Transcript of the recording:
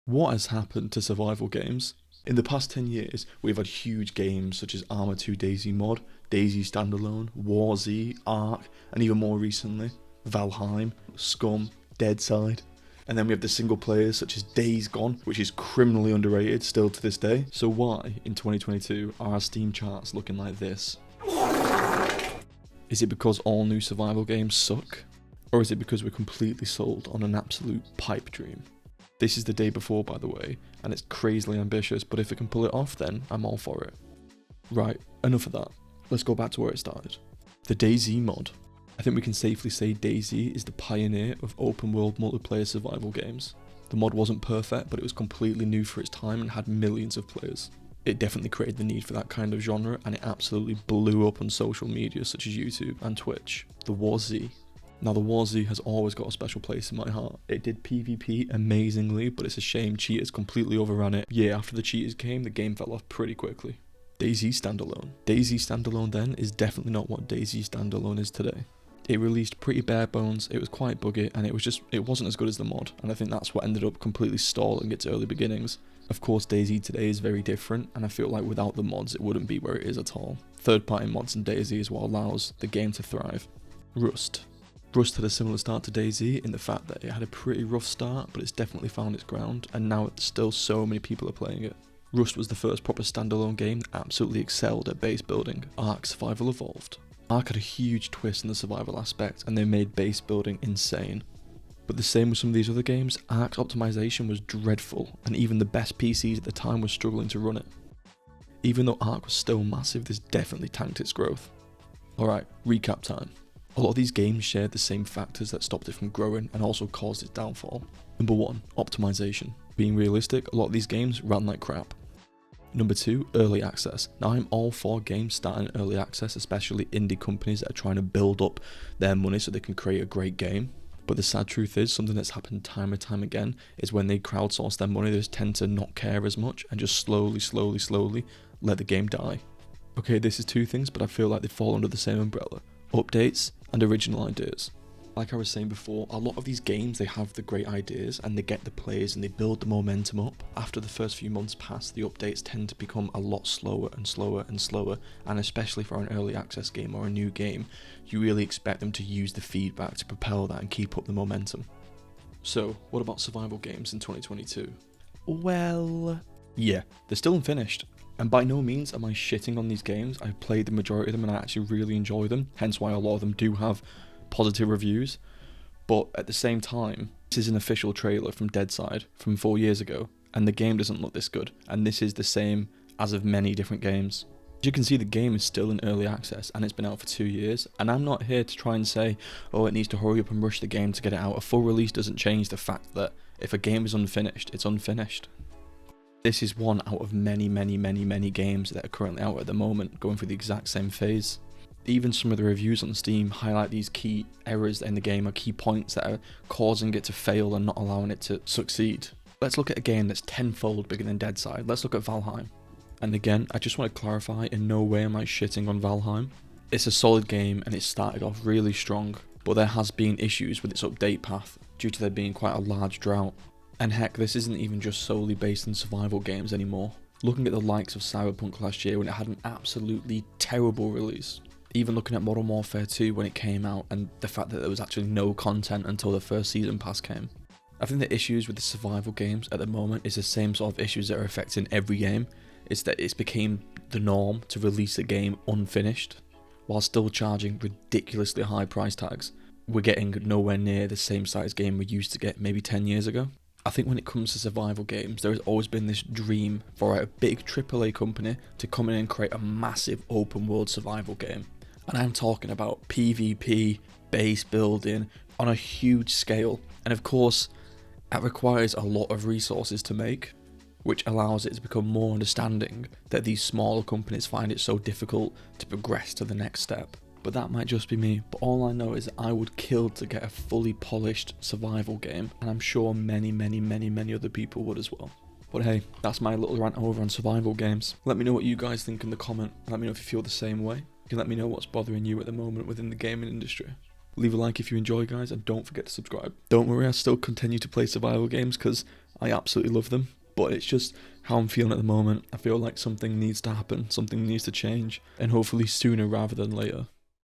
What has happened to survival games? In the past 10 years, we've had huge games such as Arma 2 DayZ mod, DayZ Standalone, War Z, Ark, and even more recently, Valheim, Scum, Deadside. And then we have the single players such as Days Gone, which is criminally underrated still to this day. So why, in 2022, are our Steam charts looking like this? Is it because all new survival games suck? Or is it because we're completely sold on an absolute pipe dream? This is the day before, by the way, and it's crazily ambitious, but if it can pull it off, then I'm all for it. Right, enough of that. Let's go back to where it started. The DayZ mod. I think we can safely say DayZ is the pioneer of open world multiplayer survival games. The mod wasn't perfect, but it was completely new for its time and had millions of players. It definitely created the need for that kind of genre, and it absolutely blew up on social media such as YouTube and Twitch. The War Z. Now the War Z has always got a special place in my heart. It did PvP amazingly, but it's a shame cheaters completely overran it. Yeah, after the cheaters came, the game fell off pretty quickly. DayZ Standalone. DayZ Standalone then is definitely not what DayZ Standalone is today. It released pretty bare bones, it was quite buggy, and it wasn't as good as the mod, and I think that's what ended up completely stalling its early beginnings. Of course, DayZ today is very different, and I feel like without the mods it wouldn't be where it is at all. Third-party mods in DayZ is what allows the game to thrive. Rust. Rust had a similar start to DayZ in the fact that it had a pretty rough start, but it's definitely found its ground, and now still so many people are playing it. Rust was the first proper standalone game that absolutely excelled at base building. Ark Survival Evolved. Ark had a huge twist in the survival aspect, and they made base building insane. But the same with some of these other games, Ark's optimization was dreadful, and even the best PCs at the time were struggling to run it. Even though Ark was still massive, this definitely tanked its growth. Alright, recap time. A lot of these games shared the same factors that stopped it from growing and also caused its downfall. Number 1, optimization. Being realistic, a lot of these games ran like crap. Number 2, early access. Now I'm all for games starting early access, especially indie companies that are trying to build up their money so they can create a great game. But the sad truth is, something that's happened time and time again, is when they crowdsource their money, they just tend to not care as much and just slowly let the game die. Okay, this is two things, but I feel like they fall under the same umbrella. Updates and original ideas. Like I was saying before, a lot of these games, they have the great ideas and they get the players and they build the momentum up. After the first few months pass, the updates tend to become a lot slower, and especially for an early access game or a new game, you really expect them to use the feedback to propel that and keep up the momentum. So, what about survival games in 2022? Well, yeah, they're still unfinished. And by no means am I shitting on these games. I've played the majority of them and I actually really enjoy them, hence why a lot of them do have positive reviews. But at the same time, this is an official trailer from Deadside from 4 years ago, and the game doesn't look this good, and this is the same as of many different games. As you can see, the game is still in early access and it's been out for 2 years, and I'm not here to try and say, oh, it needs to hurry up and rush the game to get it out. A full release doesn't change the fact that if a game is unfinished, it's unfinished. This is one out of many games that are currently out at the moment, going through the exact same phase. Even some of the reviews on Steam highlight these key errors in the game or key points that are causing it to fail and not allowing it to succeed. Let's look at a game that's tenfold bigger than Deadside. Let's look at Valheim. And again, I just want to clarify, in no way am I shitting on Valheim. It's a solid game and it started off really strong, but there has been issues with its update path due to there being quite a large drought. And heck, this isn't even just solely based on survival games anymore. Looking at the likes of Cyberpunk last year when it had an absolutely terrible release. Even looking at Modern Warfare 2 when it came out and the fact that there was actually no content until the first season pass came. I think the issues with the survival games at the moment is the same sort of issues that are affecting every game. It's that it's became the norm to release a game unfinished while still charging ridiculously high price tags. We're getting nowhere near the same size game we used to get maybe 10 years ago. I think when it comes to survival games, there has always been this dream for a big AAA company to come in and create a massive open world survival game. And I'm talking about PvP, base building, on a huge scale. And of course, that requires a lot of resources to make, which allows it to become more understanding that these smaller companies find it so difficult to progress to the next step. But that might just be me, but all I know is that I would kill to get a fully polished survival game, and I'm sure many other people would as well. But hey, that's my little rant over on survival games. Let me know what you guys think in the comment, let me know if you feel the same way. You can let me know what's bothering you at the moment within the gaming industry. Leave a like if you enjoy, guys, and don't forget to subscribe. Don't worry, I still continue to play survival games because I absolutely love them, but it's just how I'm feeling at the moment. I feel like something needs to happen, something needs to change, and hopefully sooner rather than later.